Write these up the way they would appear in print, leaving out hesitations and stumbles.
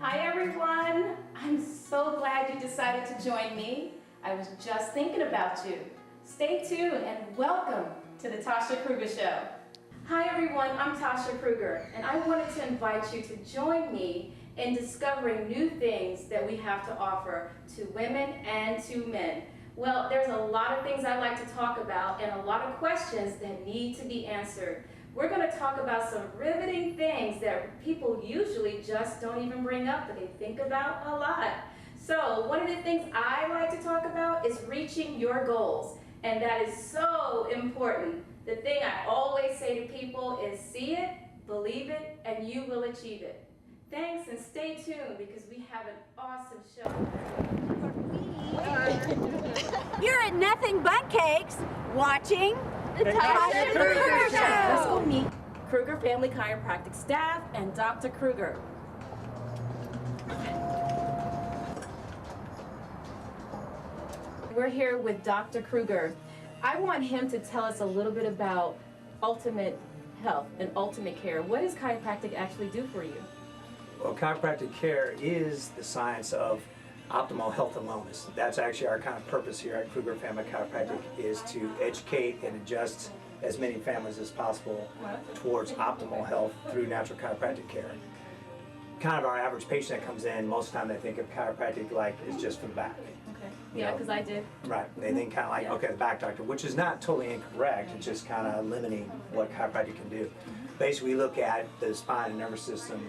Hi everyone! I'm so glad you decided to join me. I was just thinking about you. Stay tuned and welcome to the Tasha Krueger Show. Hi everyone, I'm Tasha Krueger and I wanted to invite you to join me in discovering new things that we have to offer to women and to men. Well, there's a lot of things I'd like to talk about and a lot of questions that need to be answered. We're going to talk about some riveting things that people usually just don't even bring up, but they think about a lot. So one of the things I like to talk about is reaching your goals, and that is so important. The thing I always say to people is see it, believe it, and you will achieve it. Thanks, and stay tuned because we have an awesome show. You're at Nothing But Cakes watching the Tasha Krueger Show. Let's go meet Krueger Family Chiropractic staff and Dr. Krueger. We're here with Dr. Krueger. I want him to tell us a little bit about ultimate health and ultimate care. What does chiropractic actually do for you? Well, chiropractic care is the science of optimal health and wellness. That's actually our kind of purpose here at Krueger Family Chiropractic, is to educate and adjust as many families as possible towards optimal health through natural chiropractic care. Kind of our average patient that comes in, most of the time they think of chiropractic like it's just for the back. Okay. Yeah, because I did. Right. They think kind of like, okay, the back doctor, which is not totally incorrect. It's just kind of limiting what chiropractic can do. Basically, we look at the spine and nervous system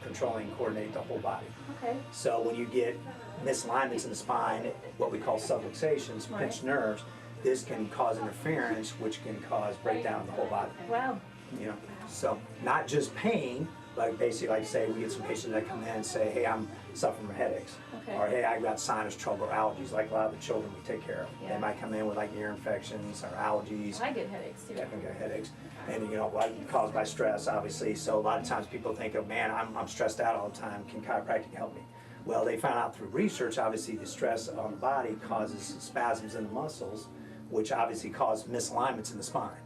controlling and coordinate the whole body. Okay. So when you get misalignments in the spine, what we call subluxations, pinched nerves, this can cause interference, which can cause breakdown of the whole body. Wow. You know, so not just pain, but basically, like say, we get some patients that come in and say, hey, I'm suffering from headaches. Okay. Or hey, I've got sinus trouble or allergies, like a lot of the children we take care of. Yeah. They might come in with like ear infections or allergies. I get headaches too. Definitely get headaches. And you know, caused by stress, obviously. So a lot of times people think of, man, I'm stressed out all the time. Can chiropractic help me? Well, they found out through research, obviously, the stress on the body causes spasms in the muscles, which obviously cause misalignments in the spine,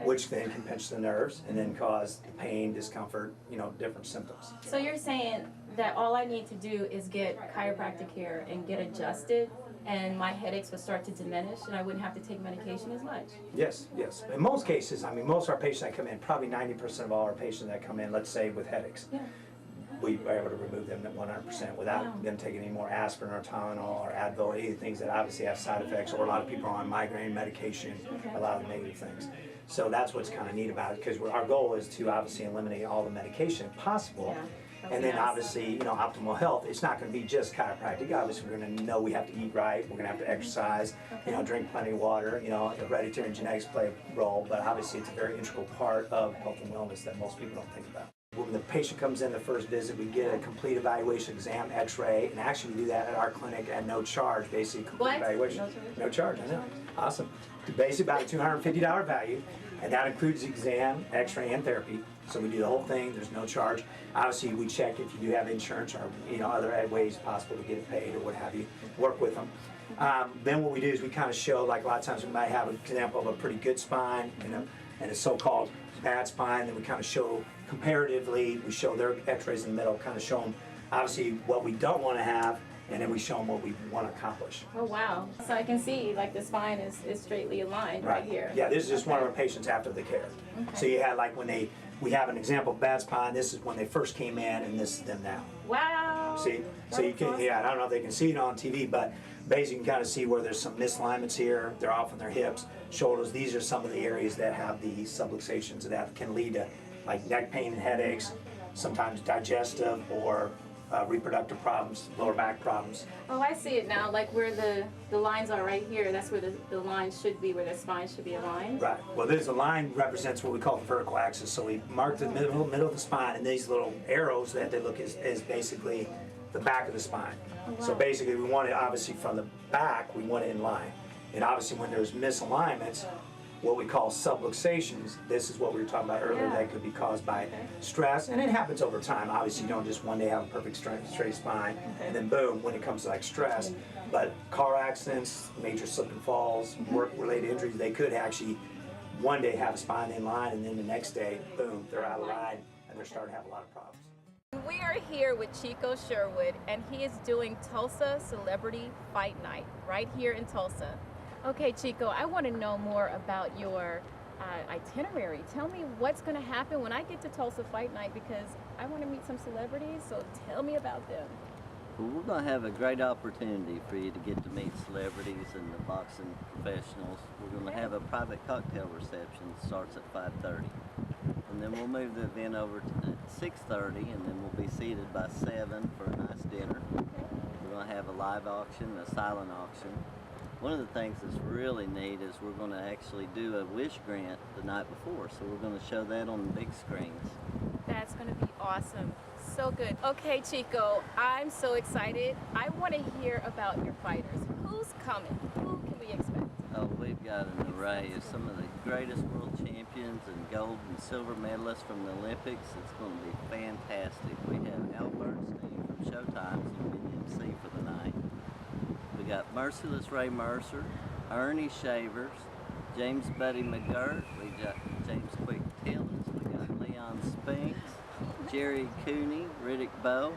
which then can pinch the nerves and then cause pain, discomfort, you know, different symptoms. So you're saying that all I need to do is get chiropractic care and get adjusted, and my headaches would start to diminish, and I wouldn't have to take medication as much? Yes, yes. In most cases, I mean, most of our patients that come in, probably 90% of all our patients that come in, let's say with headaches, Yeah. we are able to remove them at 100% without them taking any more aspirin or Tylenol or Advil, any of the things that obviously have side effects, or a lot of people are on migraine medication, a lot of the negative things. So that's what's kind of neat about it, because our goal is to obviously eliminate all the medication possible. Yeah. And then obviously, you know, optimal health, it's not going to be just chiropractic. Obviously, we're going to know we have to eat right, we're going to have to exercise, you know, drink plenty of water, you know, hereditary and genetics play a role, but obviously it's a very integral part of health and wellness that most people don't think about. When the patient comes in the first visit, we get a complete evaluation exam, x-ray, and actually we do that at our clinic at no charge, basically complete evaluation. No charge, I know. Awesome. Basically about a $250 value, and that includes exam, x-ray, and therapy. So we do the whole thing, there's no charge. Obviously we check if you do have insurance or, you know, other ways possible to get it paid or what have you, work with them. Then what we do is we kind of show, like a lot of times we might have an example of a pretty good spine, you know, and a so-called bad spine, then we kind of show comparatively, we show their x-rays in the middle, kind of show them obviously what we don't want to have, and then we show them what we want to accomplish. Oh wow. So I can see like the spine is straightly aligned right here. Yeah, this is just one of our patients after the care. So you had like when we have an example of bad spine, this is when they first came in, and this is them now. Wow. See? So you can, yeah, I don't know if they can see it on TV, but basically you can kind of see where there's some misalignments here. They're off on their hips, shoulders. These are some of the areas that have the subluxations that can lead to like neck pain and headaches, sometimes digestive or reproductive problems, lower back problems. Oh, I see it now, like where the lines are right here. That's where the line should be, where the spine should be aligned. Right. Well, there's a line represents what we call the vertical axis. So we mark the middle of the spine, and these little arrows that they look is basically the back of the spine. Oh, wow. So basically we want it, obviously from the back, we want it in line. And obviously when there's misalignments, what we call subluxations, this is what we were talking about earlier, that could be caused by stress, and it happens over time. Obviously you don't just one day have a perfect straight spine, and then boom, when it comes to like stress. But car accidents, major slip and falls, work-related injuries, they could actually one day have a spine in line, and then the next day, boom, they're out of line, and they're starting to have a lot of problems. We are here with Chico Sherwood, and he is doing Tulsa Celebrity Fight Night right here in Tulsa. Okay, Chico, I want to know more about your itinerary. Tell me what's going to happen when I get to Tulsa Fight Night, because I want to meet some celebrities, so tell me about them. Well, we're going to have a great opportunity for you to get to meet celebrities and the boxing professionals. We're going to have a private cocktail reception that starts at 5:30. And then we'll move the event over to 6:30, and then we'll be seated by 7 for a nice dinner. We're going to have a live auction, a silent auction. One of the things that's really neat is we're going to actually do a wish grant the night before, so we're going to show that on the big screens. That's going to be awesome. So good. Okay, Chico, I'm so excited. I want to hear about your fighters. Who's coming? Who can we expect? Oh, we've got an array of some of the greatest world champions and gold and silver medalists from the Olympics. It's going to be fantastic. We have Al Bernstein from Showtime, who's going to be MC for the night. We got Merciless Ray Mercer, Ernie Shavers, James Buddy McGirt, we got James Quick Tillins, we got Leon Spinks, Jerry Cooney, Riddick Bowe.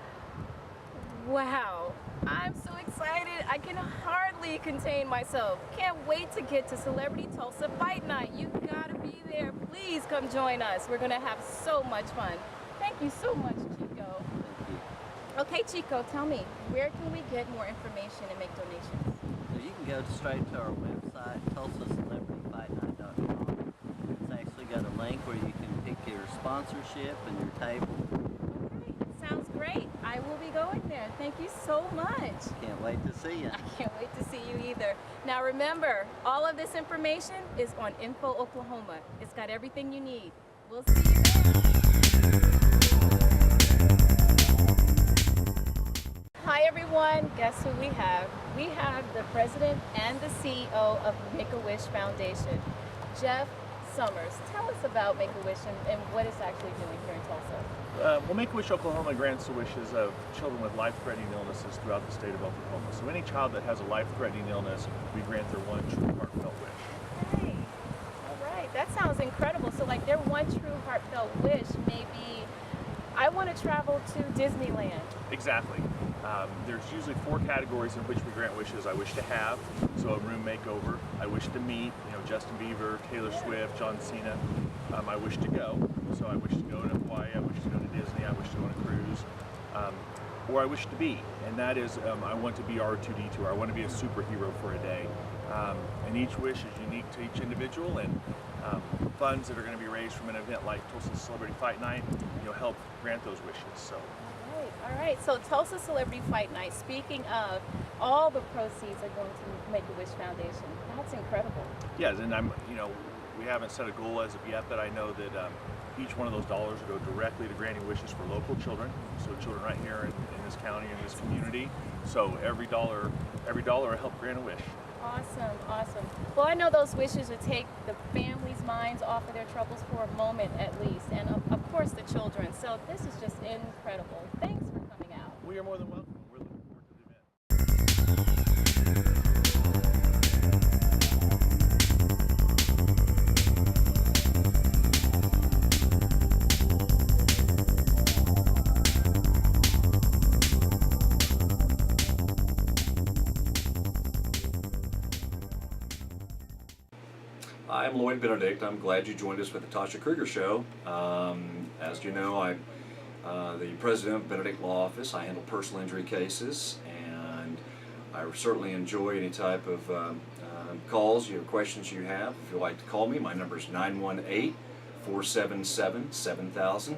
Wow, I'm so excited. I can hardly contain myself. Can't wait to get to Celebrity Tulsa Fight Night. You gotta be there. Please come join us. We're gonna have so much fun. Thank you so much, Chico. Thank you. Okay, Chico, tell me, where can we get more information and make donations? So you can go straight to our website, TulsaCelebrityFightNight.com. It's actually got a link where you can pick your sponsorship and your table. Okay, sounds great. I will be going there. Thank you so much. Can't wait to see you. I can't wait to see you either. Now remember, all of this information is on Info Oklahoma. It's got everything you need. We'll see you there. Hi everyone, guess who we have? We have the president and the CEO of Make-A-Wish Foundation, Jeff Summers. Tell us about Make-A-Wish and what it's actually doing here in Tulsa. Well, Make-A-Wish Oklahoma grants the wishes of children with life-threatening illnesses throughout the state of Oklahoma. So any child that has a life-threatening illness, we grant their one true heartfelt wish. Okay, all right, that sounds incredible. So like their one true heartfelt wish may be, I want to travel to Disneyland. Exactly. There's usually 4 categories in which we grant wishes. I wish to have, so a room makeover. I wish to meet, Justin Bieber, Taylor Swift, John Cena. I wish to go, so I wish to go to Hawaii, I wish to go to Disney, I wish to go on a cruise. Or I wish to be, and that is, I want to be R2-D2, I want to be a superhero for a day. And each wish is unique to each individual, and funds that are going to be raised from an event like Tulsa Celebrity Fight Night, help grant those wishes. So. All right, so Tulsa Celebrity Fight Night, speaking of, all the proceeds are going to Make-A-Wish Foundation. That's incredible. Yes, and we haven't set a goal as of yet, but I know that each one of those dollars will go directly to granting wishes for local children, so children right here in this county, in this community. So every dollar will help grant a wish. Awesome, awesome. Well, I know those wishes will take the families' minds off of their troubles for a moment at least, and of course the children. So this is just incredible. Thanks for coming out. We are more than welcome. We're looking forward to the event. I'm Lloyd Benedict. I'm glad you joined us for the Tasha Krueger Show. As you know, I'm the president of Benedict Law Office. I handle personal injury cases, and I certainly enjoy any type of calls, questions you have. If you'd like to call me, my number is 918-477-7000,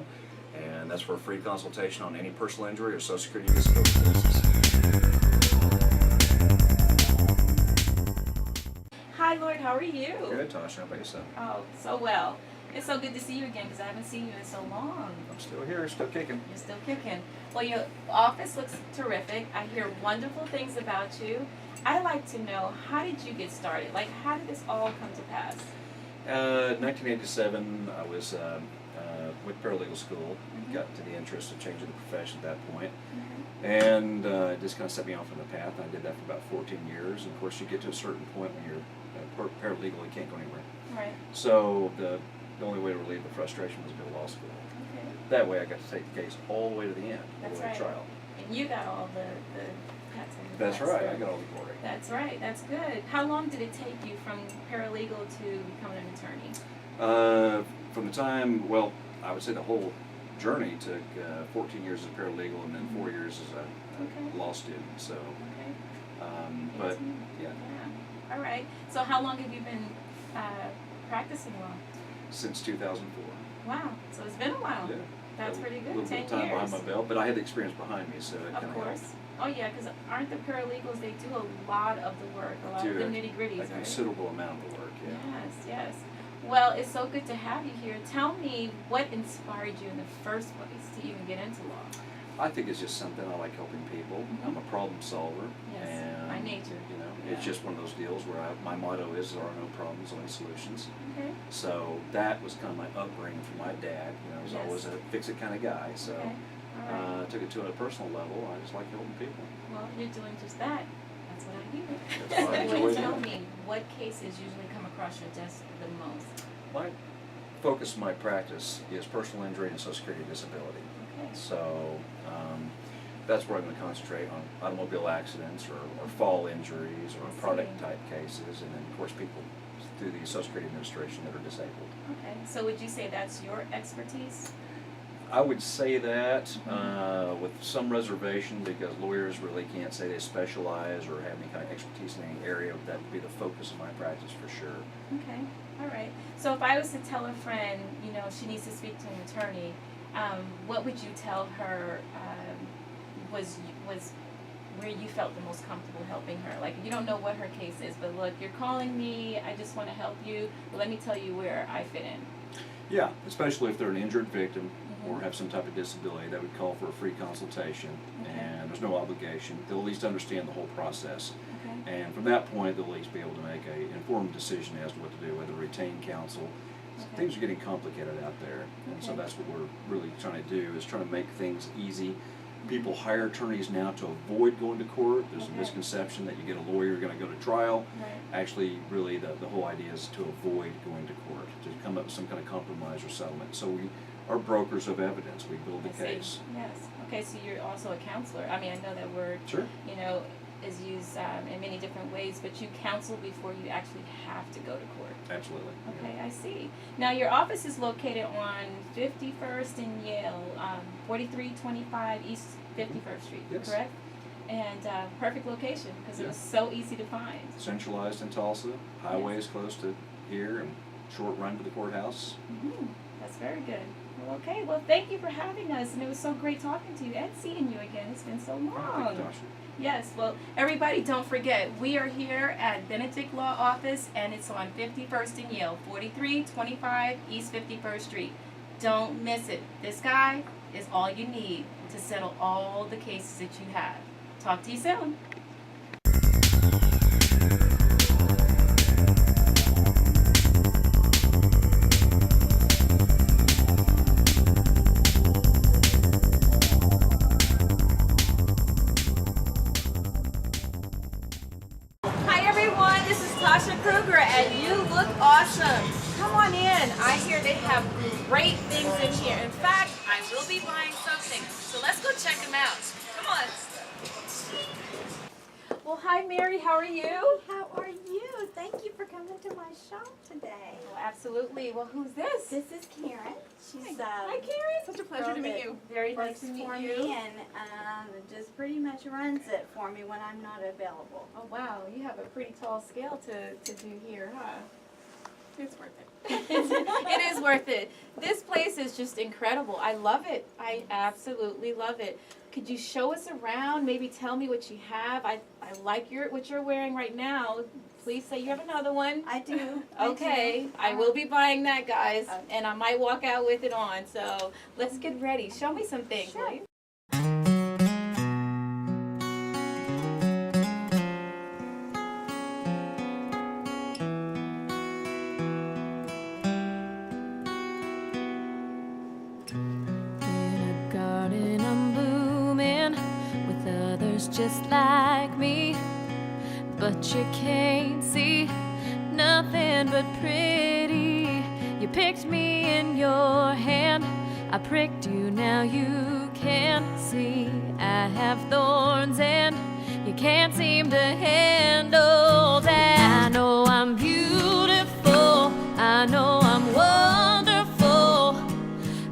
and that's for a free consultation on any personal injury or Social Security disability cases. Hi, Lloyd. How are you? Good, Tasha. How about yourself? Oh, so well. It's so good to see you again because I haven't seen you in so long. I'm still here, still kicking. You're still kicking. Well, your office looks terrific. I hear wonderful things about you. I'd like to know, how did you get started? Like, how did this all come to pass? 1987, I was with paralegal school. Got to the interest of changing the profession at that point. And it just kind of set me off on the path. I did that for about 14 years. And of course, you get to a certain point when you're paralegal, you can't go anywhere. Right. So the only way to relieve the frustration was to go to law school. Okay. that way I got to take the case all the way to the end, all That's the way right. to trial. And you got all the pats on the That's back, right, so- I got all the glory. That's right. That's good. How long did it take you from paralegal to becoming an attorney? From the time, well, I would say the whole journey took 14 years as a paralegal and then 4 years as a Okay. law student. So, Okay. but yeah, Yeah. All right. So how long have you been practicing law? since 2004. Wow. So it's been a while. Yeah. That's A pretty good. little bit 10 of time years. behind my belt, but I had the experience behind me, so it kind Of of course. Oh yeah, because aren't the paralegals? They do a lot of the work, a lot of the nitty gritties, a right? considerable amount of the work. Yeah. Yes, yes. Well, it's so good to have you here. Tell me what inspired you in the first place to even get into law? I think it's just something I like helping people. I'm a problem solver, Yes, and by nature. you know, Yeah. it's just one of those deals where my motto is there are no problems, only solutions. Okay. So that was kind of my upbringing from my dad. You know, he was Yes. always a fix-it kind of guy. So Okay. All right. took it to a personal level. I just like helping people. Well, you're doing just that. That's what I hear. That's what I So enjoy tell doing. me, what cases usually come across your desk the most? My focus of my practice is personal injury and Social Security disability. Okay. So that's where I'm going to concentrate on automobile accidents or fall injuries or I see. product type cases, and then of course people through the Social Security Administration that are disabled. Okay. So would you say that's your expertise? I would say that with some reservation, because lawyers really can't say they specialize or have any kind of expertise in any area. That would be the focus of my practice for sure. Okay. All right. So if I was to tell a friend, you know, she needs to speak to an attorney, what would you tell her was where you felt the most comfortable helping her? Like, you don't know what her case is, but look, you're calling me, I just want to help you, but let me tell you where I fit in. Yeah, especially if they're an injured victim or have some type of disability, that would call for a free consultation, and there's no obligation. They'll at least understand the whole process. Okay. And from that point, they'll at least be able to make an informed decision as to what to do, whether retain counsel. Okay. Things are getting complicated out there, and so Okay. that's what we're really trying to do, is trying to make things easy. People hire attorneys now to avoid going to court. There's a Okay. misconception that you get a lawyer, you're going to go to trial. Right. Actually, really, the whole idea is to avoid going to court, to come up with some kind of compromise or settlement. So we are brokers of evidence. We build the I see. case. Yes. Okay, so you're also a counselor. I mean, I know that word, Sure. you know, is used in many different ways, but you counsel before you actually have to go to court. Absolutely. Okay, I see. Now, your office is located on 51st and Yale, 4325 East 51st Street, Yes. correct? And perfect location because it Yeah. was so easy to find. Centralized in Tulsa. Highway is close to here, and short run to the courthouse. That's very good. Well, okay. Well, thank you for having us, and it was so great talking to you and seeing you again. It's been so long. Thank you, Tasha. Yes, well, everybody, don't forget, we are here at Benedict Law Office, and it's on 51st and Yale, 4325 East 51st Street. Don't miss it. This guy is all you need to settle all the cases that you have. Talk to you soon. Hi everyone, this is Tasha Krueger and you look awesome. Come on in. I hear they have great things in here. In fact, I will be buying something. So let's go check them out. Come on. Well, hi Mary, how are you? How are you? Thank you for coming to my shop today. Oh, absolutely. Well, who's this? This is Karen. She's Hi Karen. Such a pleasure to meet you. Very nice works to meet for you. me and just pretty much runs it for me when I'm not available. Oh wow, you have a pretty tall scale to do here, huh? It's worth it. It is worth it. This place is just incredible. I love it. I absolutely love it. Could you show us around? Maybe tell me what you have. I like what you're wearing right now. Please say you have another one. I do. Okay, I will be buying that, guys, and I might walk out with it on. So let's get ready. Show me some things, Sure. will you? In a garden I'm blooming with others just like me, but you can't see nothing but pretty. You picked me in your hand, I pricked you, now you can see I have thorns and you can't seem to handle that. I know I'm beautiful, I know I'm wonderful.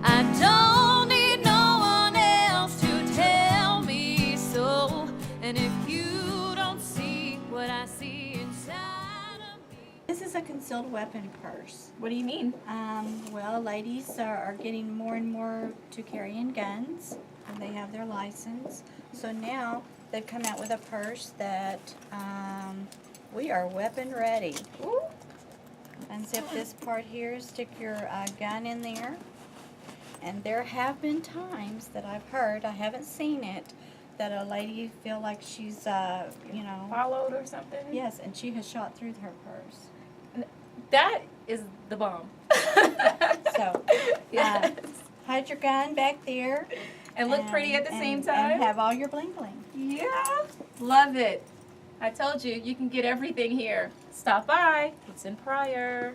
I don't need no one else to tell me so. And if you don't see what I see inside of me. This is a concealed weapon purse. What do you mean? Well, ladies are getting more and more to carrying guns, and they have their license. So now they've come out with a purse that we are weapon ready. Ooh. Unzip this part here, stick your gun in there. And there have been times that I've heard, I haven't seen it, that a lady feel like she's, you know, Followed or something? yes, and she has shot through her purse. That is the bomb. So, Yes. hide your gun back there. And look pretty at the same And time. have all your bling bling. Yeah. Love it. I told you, you can get everything here. Stop by. It's in Pryor.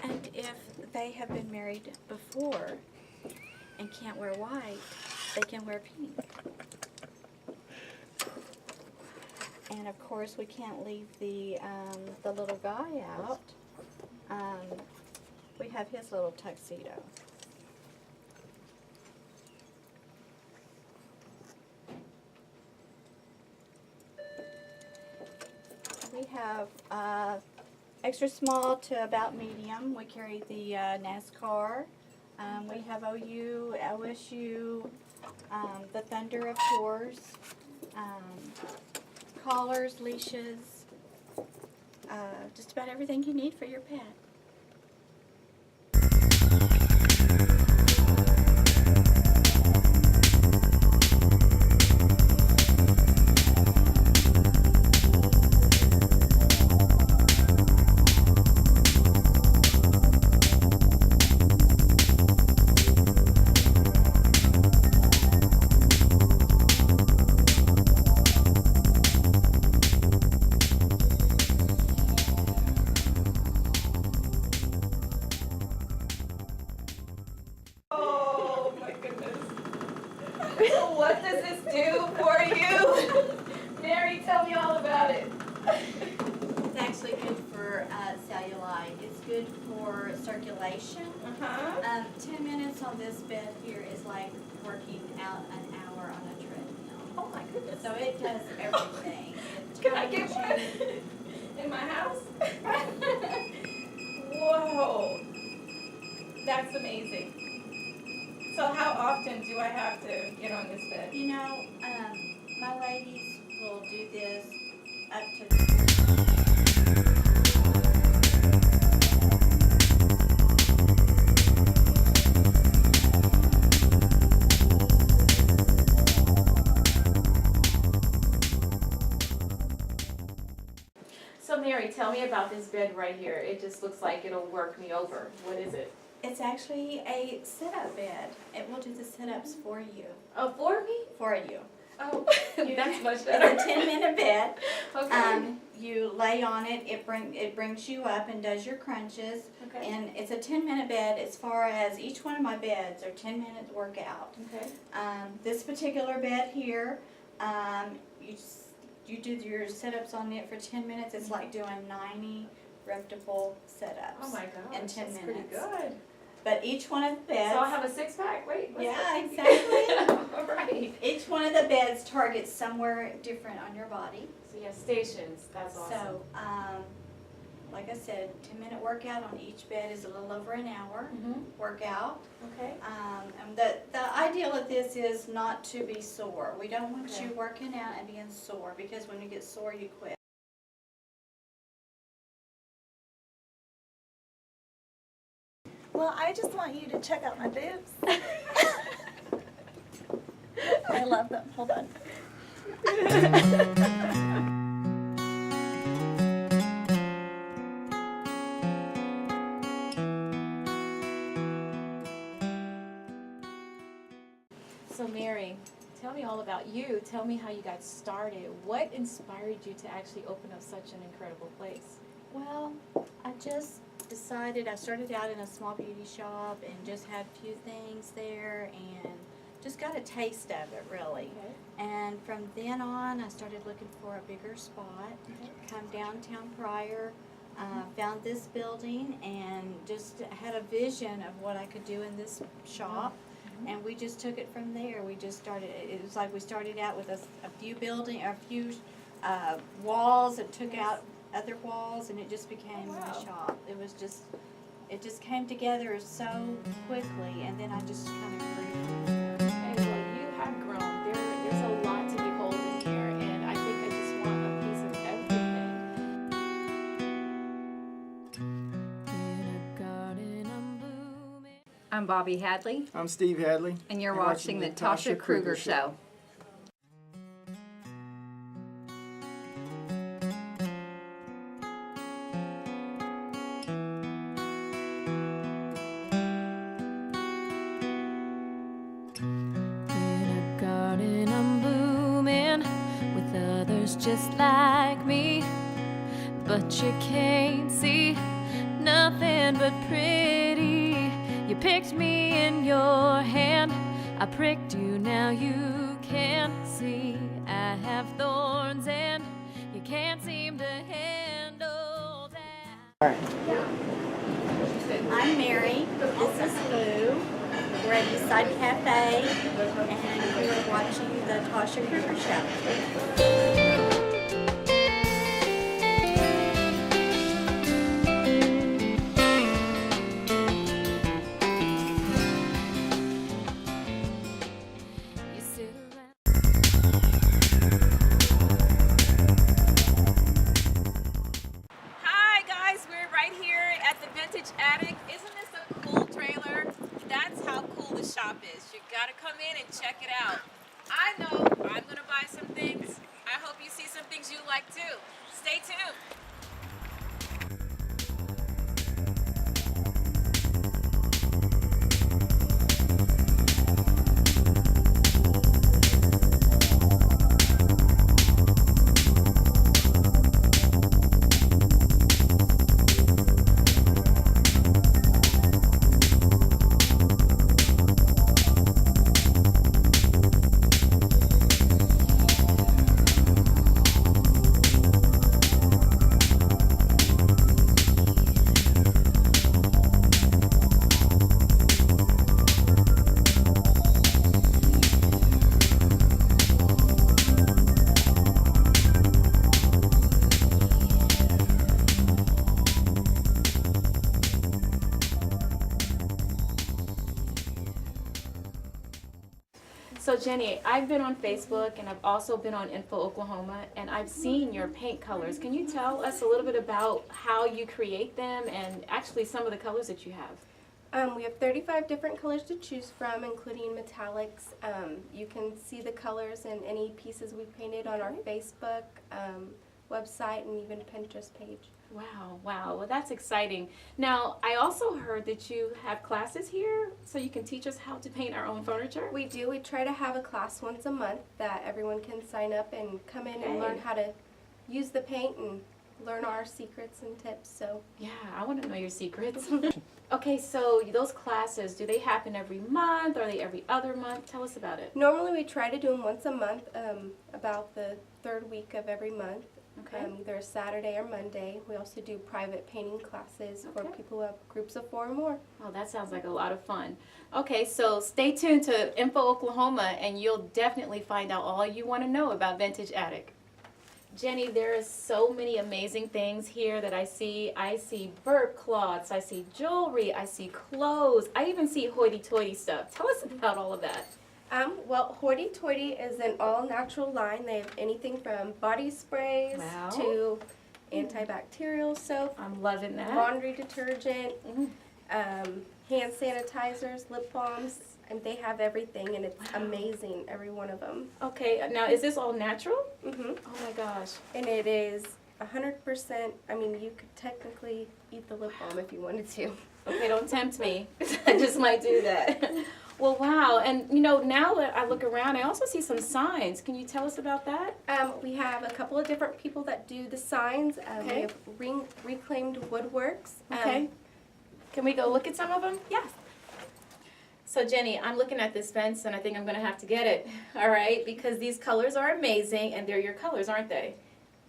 And if they have been married before and can't wear white, they can wear pink. And of course, we can't leave the little guy out. We have his little tuxedo. We have extra small to about medium. We carry the NASCAR. We have OU, OSU, the Thunder, of course, collars, leashes, just about everything you need for your pet. Oh my goodness. What does this do for you? Mary, tell me all about it. It's actually good for cellulite. It's good for circulation. 10 minutes on this bed here is like working out an hour on a treadmill. Oh my goodness. So it does everything. Can I get one in my house? Whoa. That's amazing. So how often do I have to get on this bed? You know, my ladies will do this up to So Mary, tell me about this bed right here. It just looks like it'll work me over. What is it? It's actually a sit-up bed. It will do the sit-ups for you. Oh, for me? For you. Oh, You- that's much better. It's a 10-minute bed. Okay. You lay on it. It brings you up and does your crunches. Okay. And it's a 10-minute bed. As far as each one of my beds are 10 minutes workout. Okay. This particular bed here, you do your sit-ups on it for 10 minutes. It's like doing 90 reputable sit-ups. Oh my gosh, in 10 that's minutes. pretty good. But each one of the beds. So I'll have a six-pack? Wait, what's Yeah, that? exactly. All right. Each one of the beds targets somewhere different on your body. So you have stations. That's awesome. So, like I said, 10-minute workout on each bed is a little over an hour workout. Okay. And the ideal of this is not to be sore. We don't want Okay. you working out and being sore, because when you get sore, you quit. Well, I just want you to check out my boobs. I love them. Hold on. So Mary, tell me all about you. Tell me how you got started. What inspired you to actually open up such an incredible place? Well, I just decided, I started out in a small beauty shop and just had a few things there and just got a taste of it, really. Okay. And from then on, I started looking for a bigger spot. Come downtown Pryor, found this building and just had a vision of what I could do in this shop. And we just took it from there. We just started, it was like we started out with a few walls and took out other walls, and it just became a shop. It just came together so quickly, and then I just kind of grew. Hey, well, you have grown. There's a lot to behold in here, and I think I just want a piece of everything. I'm Bobby Hadley, I'm Steve Hadley. and you're watching the Tasha Krueger Show. In a garden I'm blooming with others just like me, but you can't see nothing but pretty. You picked me in your hand, I pricked you, now you can see I have thorns and you can't seem to handle that. I'm Mary, this is Lou. We're at Eastside Cafe, and we're watching the Tasha Krueger Show. You sit around. Hi guys, we're right here at the Vintage Attic. Isn't this a cool trailer? That's how cool the shop is. You gotta come in and check it out. I know I'm gonna buy some things. I hope you see some things you like too. Stay tuned. So Jenny, I've been on Facebook and I've also been on Info Oklahoma, and I've seen your paint colors. Can you tell us a little bit about how you create them and actually some of the colors that you have? We have 35 different colors to choose from, including metallics. You can see the colors in any pieces we've painted on our Facebook website and even Pinterest page. Wow, wow. Well, that's exciting. Now, I also heard that you have classes here, so you can teach us how to paint our own furniture. We do. We try to have a class once a month that everyone can sign up and come in and learn how to use the paint and learn our secrets and tips. So Yeah, I want to know your secrets. Okay, so those classes, do they happen every month? Are they every other month? Tell us about it. normally we try to do them once a month, about the third week of every month. Okay. Either a Saturday or Monday. We also do private painting classes for Okay. people who have groups of 4 or more. Oh, that sounds like a lot of fun. Okay, so stay tuned to Info Oklahoma and you'll definitely find out all you want to know about Vintage Attic. Jenny, there is so many amazing things here that I see. I see burp cloths, I see jewelry, I see clothes, I even see hoity-toity stuff. Tell us about all of that. Well, Hoity Toity is an all-natural line. They have anything from body sprays Wow. to antibacterial soap, I'm loving that. laundry detergent, Mhm. hand sanitizers, lip balms, and they have everything, and it's Wow. amazing, every one of them. Okay, now is this all natural? hmm Oh my gosh. And it is 100%, I mean, you could technically eat the lip balm if you wanted to. Okay, don't tempt me. I just might do that. Well, wow. And, you know, now that I look around, I also see some signs. Can you tell us about that? We have a couple of different people that do the signs. Okay. We have Reclaimed Woodworks. Okay. Can we go look at some of them? Yes. So, Jenny, I'm looking at this fence, and I think I'm going to have to get it, all right? Because these colors are amazing, and they're your colors, aren't they?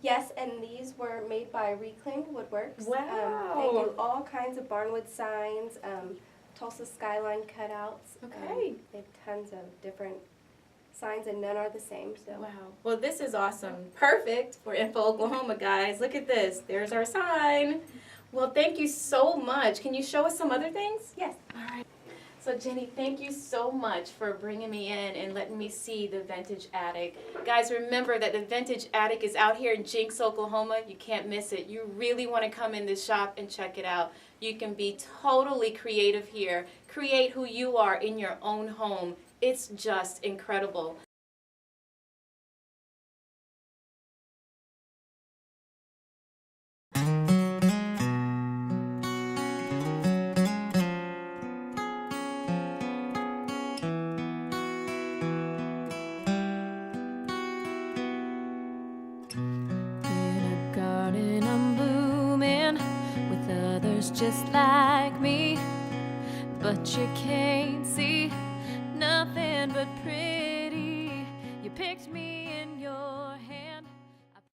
Yes, and these were made by Reclaimed Woodworks. Wow. They do all kinds of barnwood signs, Tulsa skyline cutouts. Okay. They have tons of different signs, and none are the same. So. Wow. Well, this is awesome. Perfect for Info Oklahoma, guys. Look at this. There's our sign. Well, thank you so much. Can you show us some other things? Yes. All right. So, Jenny, thank you so much for bringing me in and letting me see the Vintage Attic. Guys, remember that the Vintage Attic is out here in Jinx, Oklahoma. You can't miss it. You really want to come in this shop and check it out. You can be totally creative here. Create who you are in your own home. It's just incredible. Just like me, but you can't see nothing but pretty. You picked me